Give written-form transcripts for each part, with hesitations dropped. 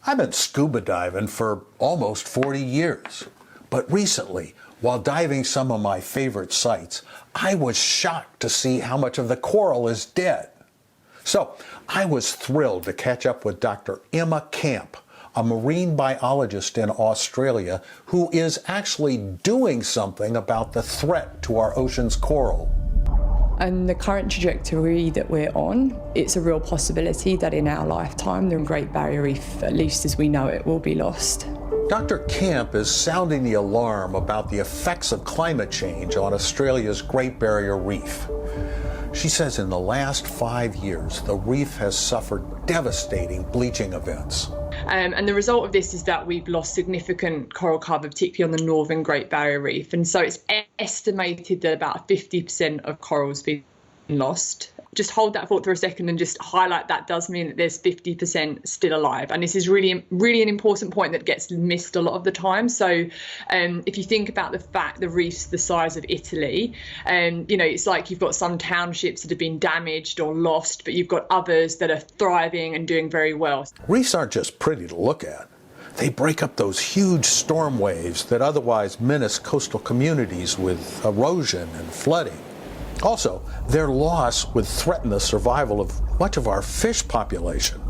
I've been scuba diving for almost 40 years, but recently, while diving some of my favorite sites, I was shocked to see how much of the coral is dead. So I was thrilled to catch up with Dr. Emma Camp, a marine biologist in Australia who is actually doing something about the threat to our ocean's coral. And the current trajectory that we're on, it's a real possibility that in our lifetime, the Great Barrier Reef, at least as we know it, will be lost. Dr. Camp is sounding the alarm about the effects of climate change on Australia's Great Barrier Reef. She says in the last 5 years, the reef has suffered devastating bleaching events. And the result of this is that we've lost significant coral cover, particularly on the northern Great Barrier Reef. And so it's estimated that about 50% of corals been lost. Just hold that thought for a second and just highlight that does mean that there's 50% still alive. And this is really an important point that gets missed a lot of the time. So if you think about the fact the reef's the size of Italy, it's like you've got some townships that have been damaged or lost, but you've got others that are thriving and doing very well. Reefs aren't just pretty to look at. They break up those huge storm waves that otherwise menace coastal communities with erosion and flooding. Also, their loss would threaten the survival of much of our fish population.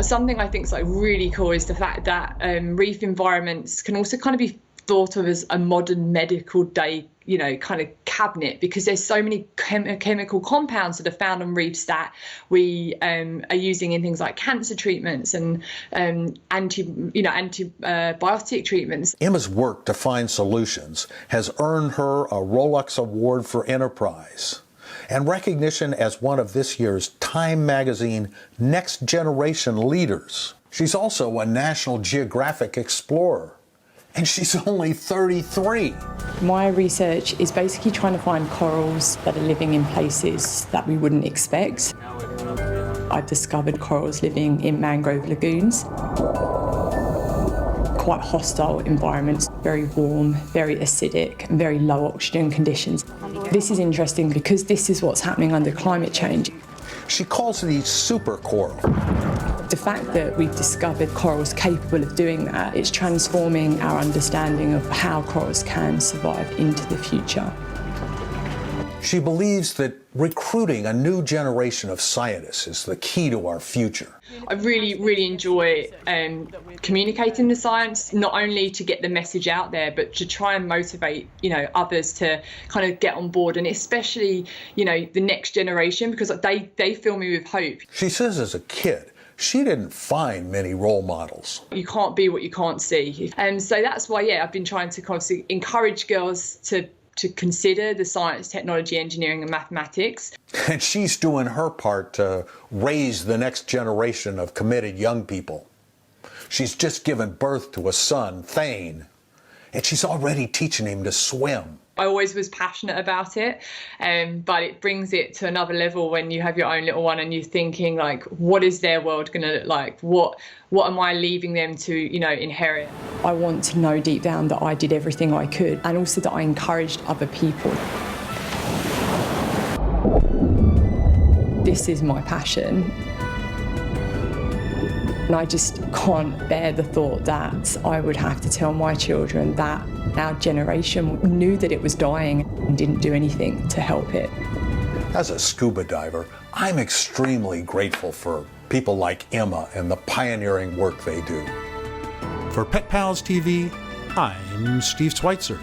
Something I think is really cool is the fact that reef environments can also kind of be thought of as a modern medical day, kind of cabinet, because there's so many chemical compounds that are found on reefs that we are using in things like cancer treatments and antibiotic treatments. Emma's work to find solutions has earned her a Rolex Award for Enterprise and recognition as one of this year's Time magazine Next Generation Leaders. She's also a National Geographic Explorer. And she's only 33. My research is basically trying to find corals that are living in places that we wouldn't expect. I've discovered corals living in mangrove lagoons. Quite hostile environments, very warm, very acidic, and very low oxygen conditions. This is interesting because this is what's happening under climate change. She calls these super coral. The fact that we've discovered corals capable of doing that, it's transforming our understanding of how corals can survive into the future. She believes that recruiting a new generation of scientists is the key to our future. I really enjoy communicating the science, not only to get the message out there, but to try and motivate, others to kind of get on board, and especially, the next generation, because they fill me with hope. She says as a kid, she didn't find many role models. You can't be what you can't see. And so that's why, I've been trying to constantly encourage girls to consider the science, technology, engineering and mathematics. And she's doing her part to raise the next generation of committed young people. She's just given birth to a son, Thane, and she's already teaching him to swim. I always was passionate about it, but it brings it to another level when you have your own little one and you're thinking, like, what is their world going to look like? What am I leaving them to, inherit? I want to know deep down that I did everything I could, and also that I encouraged other people. This is my passion. And I just can't bear the thought that I would have to tell my children that our generation knew that it was dying and didn't do anything to help it. As a scuba diver, I'm extremely grateful for people like Emma and the pioneering work they do. For Pet Pals TV, I'm Steve Sweitzer.